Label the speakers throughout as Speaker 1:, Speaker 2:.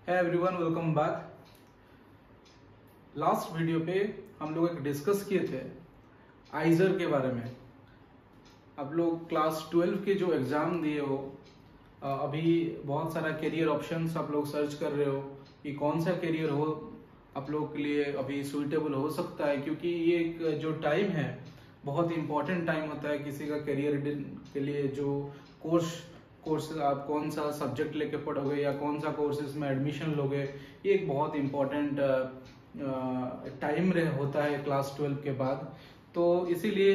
Speaker 1: है everyone, welcome back. Last video पे हम लोग एक डिस्कस किए थे आइजर के बारे में। आप लोग क्लास 12 के जो एग्ज़ाम दिए हो, अभी बहुत सारा करियर ऑप्शंस आप लोग सर्च कर रहे हो कि कौन सा करियर हो आप लोग के लिए अभी सुइटेबल हो सकता है, क्योंकि ये एक जो टाइम है बहुत इम्पोर्टेंट टाइम होता है किसी का करियर के लिए। जो कोर्स आप कौन सा सब्जेक्ट लेके पढ़ोगे या कौन सा कोर्सेज में एडमिशन लोगे, ये एक बहुत इम्पोर्टेंट टाइम होता है क्लास 12 के बाद। तो इसीलिए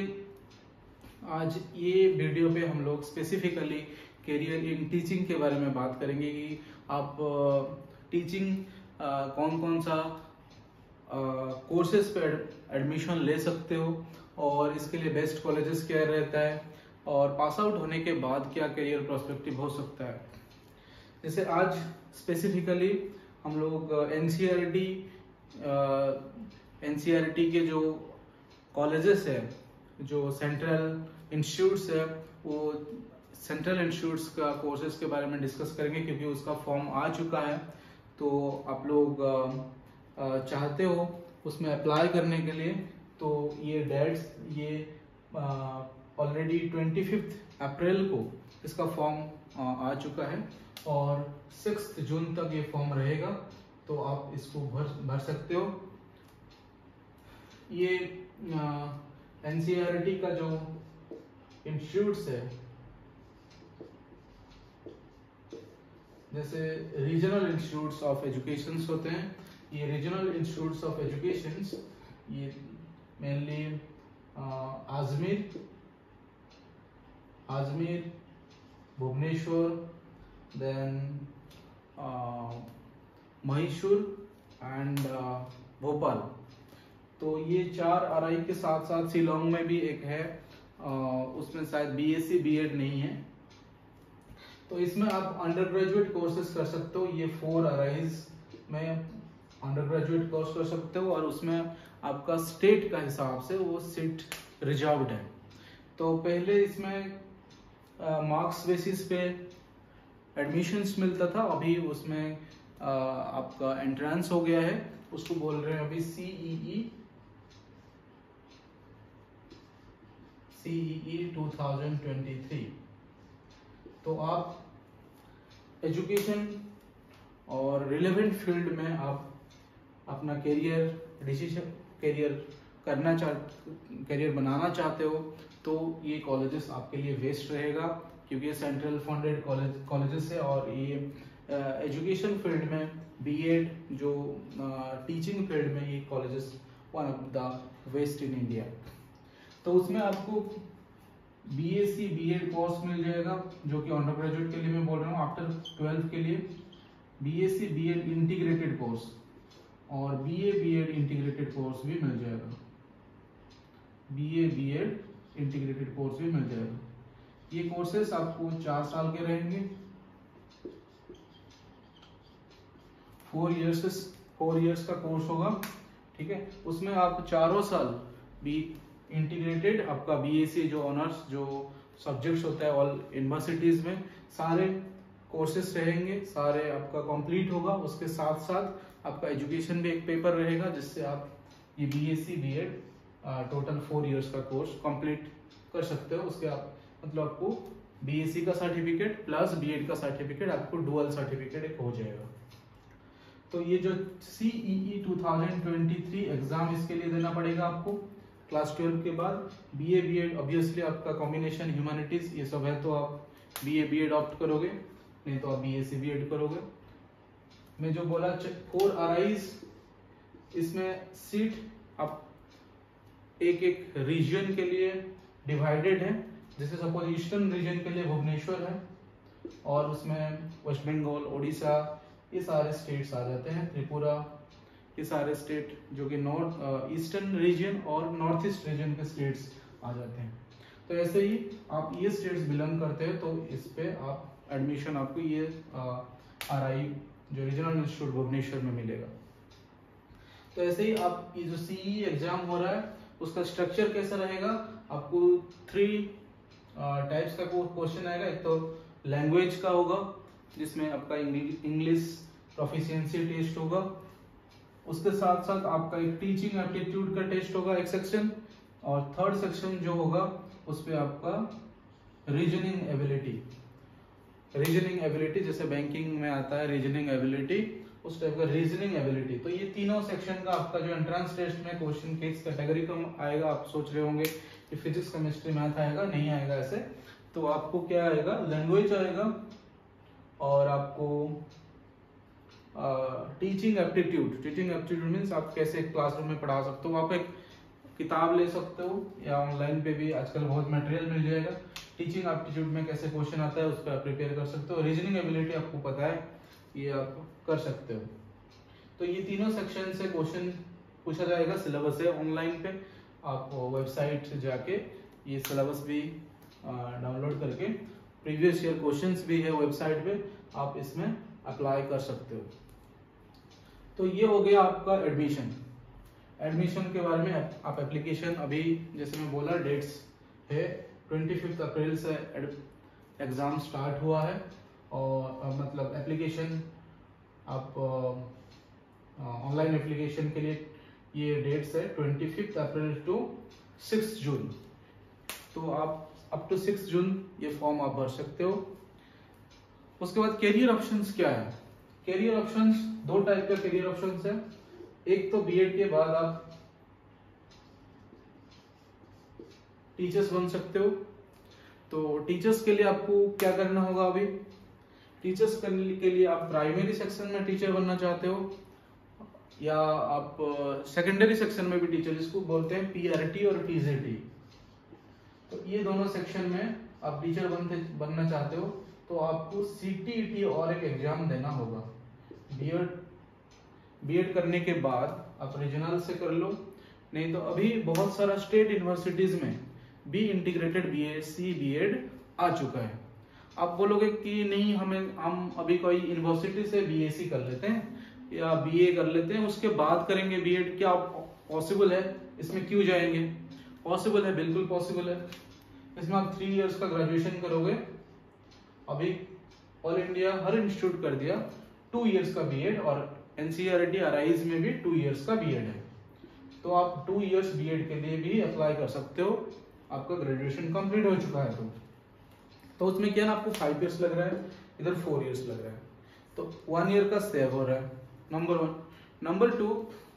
Speaker 1: आज ये वीडियो पे हम लोग स्पेसिफिकली करियर इन टीचिंग के बारे में बात करेंगे कि आप टीचिंग कौन कौन सा कोर्सेज पे एडमिशन ले सकते हो और इसके लिए बेस्ट कॉलेजेस क्या रहता है और पास आउट होने के बाद क्या करियर प्रोस्पेक्टिव हो सकता है। जैसे आज स्पेसिफिकली हम लोग एनसीईआरटी के जो कॉलेजेस है, जो सेंट्रल इंस्टीट्यूट्स है, वो सेंट्रल इंस्टीट्यूट्स का कोर्सेज के बारे में डिस्कस करेंगे, क्योंकि उसका फॉर्म आ चुका है। तो आप लोग चाहते हो उसमें अप्लाई करने के लिए, तो ये डेट्स ये ऑलरेडी 25 अप्रैल को इसका फॉर्म आ चुका है और 6 जून तक ये फॉर्म रहेगा, तो आप इसको भर सकते हो। ये एनसीईआरटी का जो इंस्टीट्यूट्स है, जैसे रीजनल इंस्टीट्यूट्स ऑफ एजुकेशन होते हैं, ये रीजनल इंस्टीट्यूट्स ऑफ एजुकेशन ये mainly Ajmer, Bhubaneswar, then Mysore and Bhopal. तो ये 4 आरआई के साथ साथ शिलोंग में भी एक है, उसमें शायद बीएससी बीएड नहीं है। तो इसमें आप अंडर ग्रेजुएट कोर्सेज कर सकते हो। ये 4 आरआईज में अंडर ग्रेजुएट कोर्स कर सकते हो और उसमें आपका स्टेट का हिसाब से वो सीट रिजर्व्ड है। तो पहले इसमें मार्क्स बेसिस पे एडमिशन्स मिलता था, अभी उसमें आपका एंट्रेंस हो गया है, उसको बोल रहे हैं अभी सीईई 2023। तो आप एजुकेशन और रिलेवेंट फील्ड में आप अपना करियर बनाना चाहते हो, तो ये कॉलेजेस आपके लिए बेस्ट रहेगा, क्योंकि ये सेंट्रल फंडेड कॉलेजेस है और ये एजुकेशन फील्ड में बीएड जो टीचिंग फील्ड में ये colleges one of the best in India. तो उसमें आपको बीएससी बीएड कोर्स मिल जाएगा, जो कि अंडर ग्रेजुएट के लिए मैं बोल रहा हूँ, आफ्टर 12 के लिए बीएससी बीएड इंटीग्रेटेड कोर्स और बीए बीएड इंटीग्रेटेड कोर्स भी मिल जाएगा। बीए बीएड इंटीग्रेटेड कोर्स भी मिल जाएगा। ये कोर्सेस आपको 4 साल के रहेंगे, 4 इयर्स का कोर्स होगा, ठीक है। उसमें आप 4 साल भी इंटीग्रेटेड आपका बीएससी जो ऑनर्स जो सब्जेक्ट्स होता है ऑल यूनिवर्सिटीज में सारे कोर्सेस रहेंगे, सारे आपका कंप्लीट होगा। उसके साथ साथ आपका एजुकेशन भी एक पेपर रहेगा, जिससे आप ये बीएससी बीएड टोटल 4 इयर्स का कोर्स कंप्लीट कर सकते हो। उसके आप मतलब आपको बीएससी का सर्टिफिकेट प्लस बीएड का सर्टिफिकेट, आपको डुअल सर्टिफिकेट एक हो जाएगा। तो ये जो सीईई 2023 एग्जाम इसके लिए देना पड़ेगा आपको क्लास 12 के बाद। बीए बीएड ऑब्वियसली आपका कॉम्बिनेशन ह्यूमैनिटीज ये सब है, तो आप बीए बीएड ऑप्ट करोगे, नहीं तो आप बीएससी बीएड करोगे। मैं जो बोला 4 आरआईज, इसमें सीट आप एक रीजन के लिए डिवाइडेड है। जैसे सपोज ईस्टर्न रीजन के लिए भुवनेश्वर है और उसमें वेस्ट बंगाल, उड़ीसा, ये सारे स्टेट्स आ जाते हैं, त्रिपुरा, ये सारे स्टेट जो कि नॉर्थ ईस्टर्न रीजन और नॉर्थ ईस्ट रीजन के स्टेट्स आ जाते हैं। तो ऐसे ही आप ये स्टेट्स बिलोंग करते हैं, तो इस पे आप एडमिशन आपको ये आरआई जो रीजनल इंस्टीट्यूट भुवनेश्वर में मिलेगा। तो ऐसे ही आप ये जो सीई एग्जाम हो रहा है उसका स्ट्रक्चर कैसा रहेगा, आपको 3 टाइप्स का क्वेश्चन आएगा। एक तो लैंग्वेज का होगा, जिसमें आपका इंग्लिश प्रोफिशिएंसी टेस्ट होगा। उसके साथ साथ आपका एक टीचिंग एप्टीट्यूड का टेस्ट होगा एक सेक्शन, और थर्ड सेक्शन जो होगा उस पे आपका रीजनिंग एबिलिटी जैसे बैंकिंग में आता है रीजनिंग एबिलिटी, उस टाइप का रीजनिंग एबिलिटी। तो ये तीनों सेक्शन का आपका जो एंट्रेंस टेस्ट में क्वेश्चन किस कैटेगरी का आएगा, आप सोच रहे होंगे कि फिजिक्स केमिस्ट्री मैथ आएगा, नहीं आएगा ऐसे। तो आपको क्या आएगा, लैंग्वेज आएगा, और आपको टीचिंग एप्टीट्यूड मीन्स आप कैसे क्लासरूम में पढ़ा सकते हो। आप एक किताब ले सकते हो या ऑनलाइन पे भी आजकल बहुत मटेरियल मिल जाएगा। टीचिंग एप्टीट्यूड में कैसे क्वेश्चन आता है उस पर आप प्रिपेयर कर सकते हो। रीजनिंग एबिलिटी आपको पता है, ये आप कर सकते हो। तो ये तीनों सेक्शन से क्वेश्चन पूछा जाएगा, सिलेबस है ऑनलाइन पे, आप वेबसाइट से जाके ये सिलेबस भी डाउनलोड करके प्रीवियस ईयर क्वेश्चंस भी है वेबसाइट पे, आप इसमें अप्लाई कर सकते हो। तो ये हो गया आपका एडमिशन के बारे में। आप एप्लीकेशन अभी जैसे मैं बोला डेट्स है 25 अप्रैल से एग्जाम स्टार्ट हुआ है, और मतलब एप्लीकेशन आप ऑनलाइन एप्लीकेशन के लिए ये डेट्स है 25 अप्रैल टू 6 जून। तो आप अप टू 6 जून ये फॉर्म आप भर सकते हो। उसके बाद कैरियर ऑप्शंस क्या है, कैरियर ऑप्शंस दो टाइप का कैरियर ऑप्शंस है। एक तो बीएड के बाद आप टीचर्स बन सकते हो। तो टीचर्स के लिए आपको क्या करना होगा, अभी टीचर्स करने के लिए आप प्राइमरी सेक्शन में टीचर बनना चाहते हो, या आप सेकेंडरी सेक्शन में भी टीचर, जिसको बोलते हैं पीआरटी और टीजेटी, तो ये दोनों सेक्शन में आप टीचर बनना चाहते हो तो आपको सीटीईटी और एक एग्जाम देना होगा। बीएड करने के बाद आप रीजनल से कर लो, नहीं तो अभी बहुत सारा स्टेट यूनिवर्सिटीज में बी इंटीग्रेटेड बीएससी बीएड आ चुका है। आप बोलोगे कि नहीं, हम अभी कोई यूनिवर्सिटी से बीएससी कर लेते हैं या बीए कर लेते हैं उसके बाद करेंगे बीएड, क्या पॉसिबल है? इसमें क्यों जाएंगे? पॉसिबल है, बिल्कुल पॉसिबल है। इसमें आप 3 इयर्स का ग्रेजुएशन करोगे। अभी ऑल इंडिया हर इंस्टीट्यूट कर दिया 2 इयर्स का बीएड, और एनसीईआरटी आरआईज में भी 2 इयर्स का बीएड है। तो आप 2 इयर्स बीएड के लिए भी अप्लाई कर सकते हो, आपका ग्रेजुएशन कंप्लीट हो चुका है तो उसमें क्या ना, आपको 5 इयर्स लग रहा है, इधर 4 इयर्स लग रहा है, तो 1 ईयर का सेव हो रहा है, नंबर 1। नंबर 2,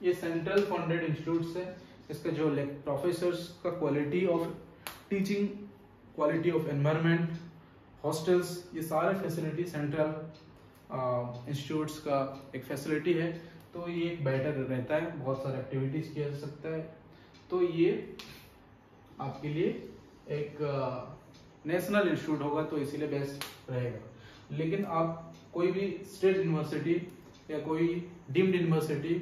Speaker 1: ये सेंट्रल फंडेड इंस्टीट्यूट है, इसका जो प्रोफेसर्स का quality of teaching, quality of environment, hostels, ये सारे फैसिलिटी सेंट्रल इंस्टीट्यूट्स का एक फैसिलिटी है, तो ये बेटर रहता है, बहुत सारे एक्टिविटीज किया जा सकता है। तो ये आपके लिए एक नेशनल इंस्टीट्यूट होगा तो इसीलिए बेस्ट रहेगा। लेकिन आप कोई भी स्टेट यूनिवर्सिटी या कोई डीम्ड यूनिवर्सिटी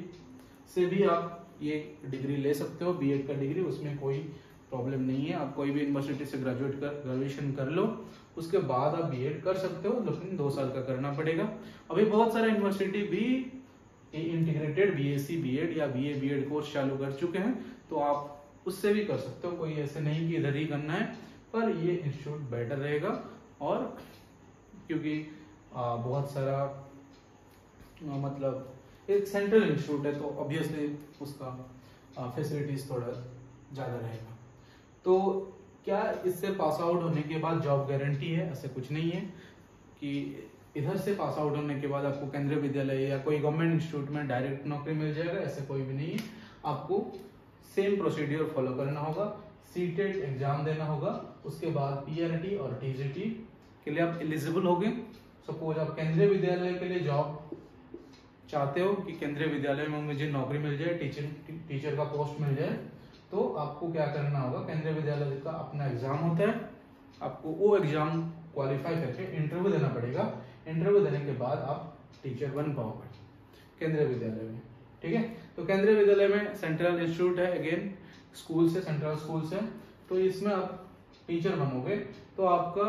Speaker 1: से भी आप ये डिग्री ले सकते हो, बीएड का डिग्री, उसमें कोई प्रॉब्लम नहीं है। आप कोई भी यूनिवर्सिटी से ग्रेजुएशन कर लो, उसके बाद आप बीएड कर सकते हो, लेकिन 2 साल का करना पड़ेगा। अभी बहुत सारे यूनिवर्सिटी भी इंटीग्रेटेड बीएससी बीएड या बीए बीएड कोर्स चालू कर चुके हैं, तो आप उससे भी कर सकते हो, कोई ऐसे नहीं कि इधर ही करना है, पर ये इंस्टीट्यूट बेटर रहेगा। और क्योंकि बहुत सारा मतलब एक सेंट्रल इंस्टीट्यूट है तो ऑब्वियसली उसका फैसिलिटीज थोड़ा ज़्यादा रहेगा। तो क्या इससे पास आउट होने के बाद जॉब गारंटी है? ऐसे कुछ नहीं है कि इधर से पास आउट होने के बाद आपको केंद्रीय विद्यालय या कोई गवर्नमेंट इंस्टीट्यूट में डायरेक्ट नौकरी मिल जाएगा, ऐसे कोई भी नहीं है। आपको सेम प्रोसीड्यूर फॉलो करना होगा, सीटेट एग्जाम देना होगा, उसके बाद पीआरटी और टीजीटी के लिए आप एलिजिबल होंगे। सपोज आप केंद्रीय विद्यालय के लिए जॉब चाहते हो कि केंद्रीय विद्यालय में मुझे नौकरी मिल जाए, टीचर का पोस्ट मिल जाए, तो आपको क्या करना होगा, केंद्रीय विद्यालय का अपना एग्जाम होता है, आपको वो एग्जाम क्वालिफाई करके इंटरव्यू देना पड़ेगा। इंटरव्यू देने के बाद आप टीचर बन पाओगे केंद्रीय विद्यालय में, ठीक है। तो केंद्रीय विद्यालय में सेंट्रल इंस्टीट्यूट है, अगेन स्कूल से, सेंट्रल स्कूल से, तो इसमें आप टीचर बनोगे तो आपका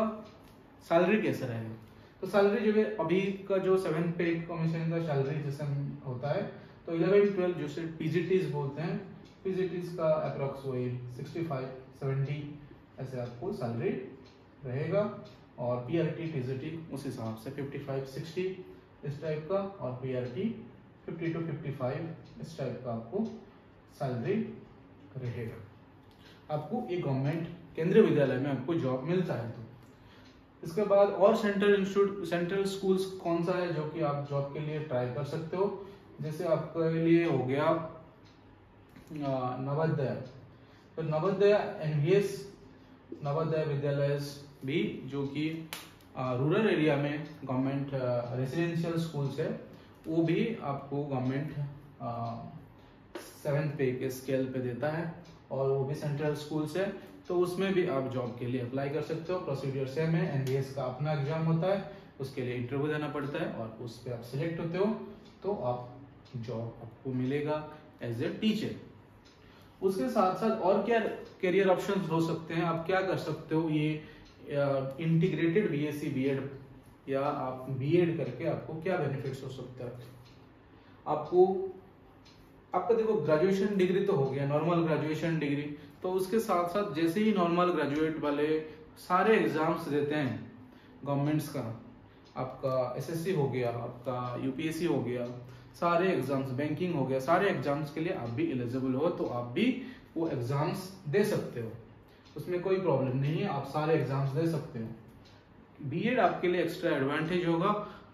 Speaker 1: सैलरी कैसा रहेगा? तो सैलरी जो है अभी का जो 7th पे कमीशन का सैलरी जैसे होता है, तो 11-12 जो पीजीटीज बोलते हैं, पीजीटीज का अप्रॉक्स वही 65-70 ऐसे आपको सैलरी रहेगा, और पीआरटी टीजीटी उस हिसाब से 55-60 इस टाइप का, और PRT 50 to 55 इस टाइप का आपको सैलरी रहेगा। आपको एक गवर्नमेंट केंद्रीय विद्यालय में आपको जॉब मिलता है। तो इसके बाद और सेंट्रल स्कूल्स कौन सा है जो कि आप जॉब के लिए ट्राई कर सकते हो? जैसे आपके लिए हो गया नवोदय, तो नवोदय NVS नवोदय विद्यालय भी जो कि रूरल एरिया में गवर्नमेंट रेसिडेंशियल स्कूल्स है, वो भी आपको गवर्नमेंट 7th पे के स्केल पे देता है, और वो भी सेंट्रल स्कूल्स है, तो उसमें भी आप जॉब के लिए अप्लाई कर सकते हो। प्रोसीड्यूर सेम है, NVS का अपना एग्जाम होता है, उसके लिए इंटरव्यू देना पड़ता है, और उस पर आप सिलेक्ट होते हो तो आप जॉब आपको मिलेगा एज ए टीचर। उसके साथ साथ और क्या करियर ऑप्शंस हो सकते हैं? आप क्या कर सकते हो? ये इंटीग्रेटेड BSc B.Ed या आप B.Ed करके आपको क्या बेनिफिट्स हो सकते हैं? आपका देखो ग्रेजुएशन डिग्री तो हो गया, नॉर्मल ग्रेजुएशन डिग्री, तो उसके साथ साथ जैसे ही नॉर्मल ग्रेजुएट वाले सारे एग्जाम्स देते हैं गवर्नमेंट्स का, आपका SSC हो गया, आपका UPSC हो गया, सारे एग्जाम्स, बैंकिंग हो गया, सारे एग्जाम्स के लिए आप भी एलिजिबल हो, तो आप भी वो एग्जाम्स दे सकते हो, उसमें कोई प्रॉब्लम नहीं है, आप सारे एग्जाम्स दे सकते हो। B.Ed आपके लिए एक्स्ट्रा एडवांटेज होगा।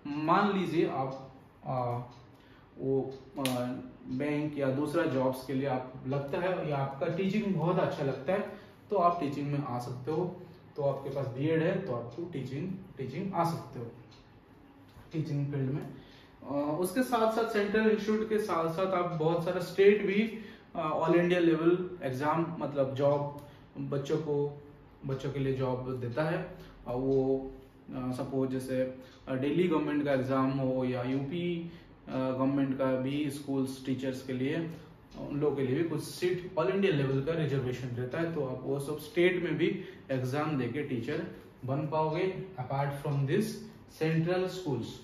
Speaker 1: मान लीजिए आप बैंक या दूसरा जॉब्स के लिए आप लगता है या आपका टीचिंग बहुत अच्छा लगता है, तो आप टीचिंग में आ सकते हो, तो आपके पास B.Ed है तो आपको टीचिंग आ सकते हो टीचिंग फील्ड में। उसके साथ साथ सेंट्रल इंस्टीट्यूट के साथ साथ आप बहुत सारा स्टेट भी ऑल इंडिया लेवल एग्जाम, मतलब जॉब बच्चों के लिए जॉब देता है। वो सपोज जैसे दिल्ली गवर्नमेंट का एग्जाम हो या यूपी गवर्नमेंट का भी स्कूल्स टीचर्स के लिए, उन लोगों के लिए भी कुछ सीट ऑल इंडिया लेवल का रिजर्वेशन रहता है, तो आप वो सब स्टेट में भी एग्जाम देके टीचर बन पाओगे apart from this central schools.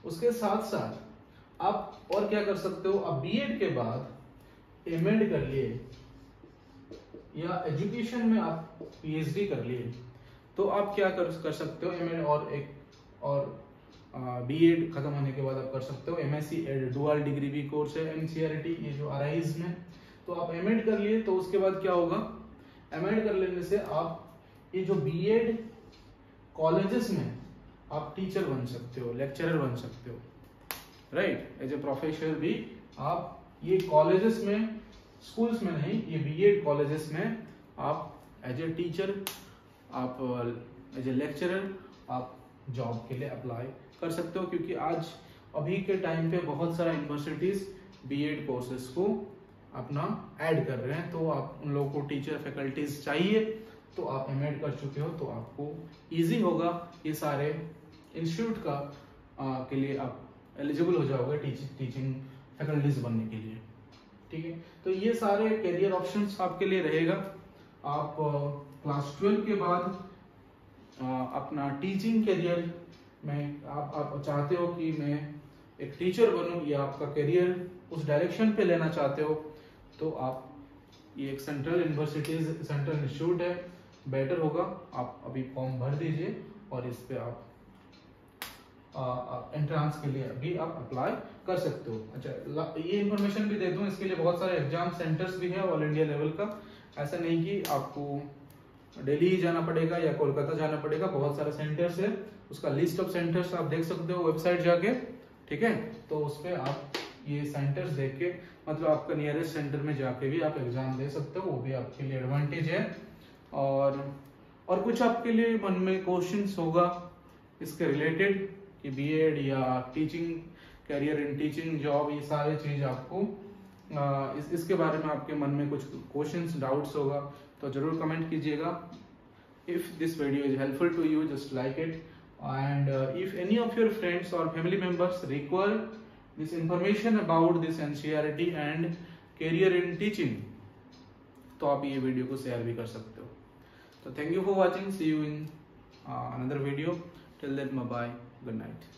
Speaker 1: उसके साथ साथ आप और क्या कर सकते हो? आप B.Ed के बाद M.Ed कर लिए या एजुकेशन में आप PhD कर लिए, तो आप क्या कर सकते हो? M.Ed और B.Ed खत्म होने के बाद आप कर सकते हो MSc डुअल डिग्री भी कोर्स है NCERT ये जो RIs में, तो आप M.Ed कर लिए, तो उसके बाद क्या होगा? M.Ed कर लेने से आप ये जो B.Ed कॉलेजेस में आप टीचर बन सकते हो, लेक्चरर बन सकते हो, राइट, एज ए प्रोफेसर भी आप ये कॉलेजेस में, स्कूल्स में नहीं, ये B.Ed कॉलेजेस में आप एज ए टीचर, आप एज ए लेक्चरर आप जॉब के लिए अप्लाई कर सकते हो, क्योंकि आज अभी के टाइम पे बहुत सारा यूनिवर्सिटीज B.Ed कोर्सेज को अपना ऐड कर रहे हैं, तो आप उन लोगों को टीचर फैकल्टीज चाहिए, तो आप M.Ed कर चुके हो तो आपको इजी होगा, ये सारे इंस्टीट्यूट का के लिए आप एलिजिबल हो जाओगे टीचिंग फैकल्टीज बनने के लिए, ठीक है। तो ये सारे करियर ऑप्शंस आपके लिए रहेगा। आप क्लास 12 के बाद अपना टीचिंग करियर में आप चाहते हो कि मैं एक टीचर बनूं, या आपका करियर उस डायरेक्शन पे लेना चाहते हो, तो आप ये एक सेंट्रल इंस्टीट्यूट है, बेटर होगा आप अभी फॉर्म भर दीजिए और इस पे आप एंट्रेंस के लिए भी आप अप्लाई कर सकते हो। अच्छा, ये इन्फॉर्मेशन भी दे दूं, इसके लिए बहुत सारे एग्जाम सेंटर्स भी है ऑल इंडिया लेवल का, ऐसा नहीं कि आपको दिल्ली ही जाना पड़ेगा या कोलकाता जाना पड़ेगा, बहुत सारे सेंटर्स है, उसका लिस्ट ऑफ सेंटर्स आप देख सकते हो वेबसाइट जाके, ठीक है। तो उस पर आप ये सेंटर्स देख के, मतलब आपका नियरेस्ट सेंटर में जाके भी आप एग्जाम दे सकते हो, वो भी आपके लिए एडवांटेज है। और कुछ आपके लिए मन में क्वेश्चंस होगा इसके रिलेटेड कि B.Ed या teaching career in teaching job, ये सारे चीज आपको इसके बारे में आपके मन में कुछ क्वेश्चंस डाउट्स होगा तो जरूर कमेंट कीजिएगा। If this video is helpful to you, just like it, and if any of your friends or family members require this information about this NCERT and career in teaching, तो आप ये video को share भी कर सकते हो। तो thank you for watching, see you in another video, till then bye bye, good night।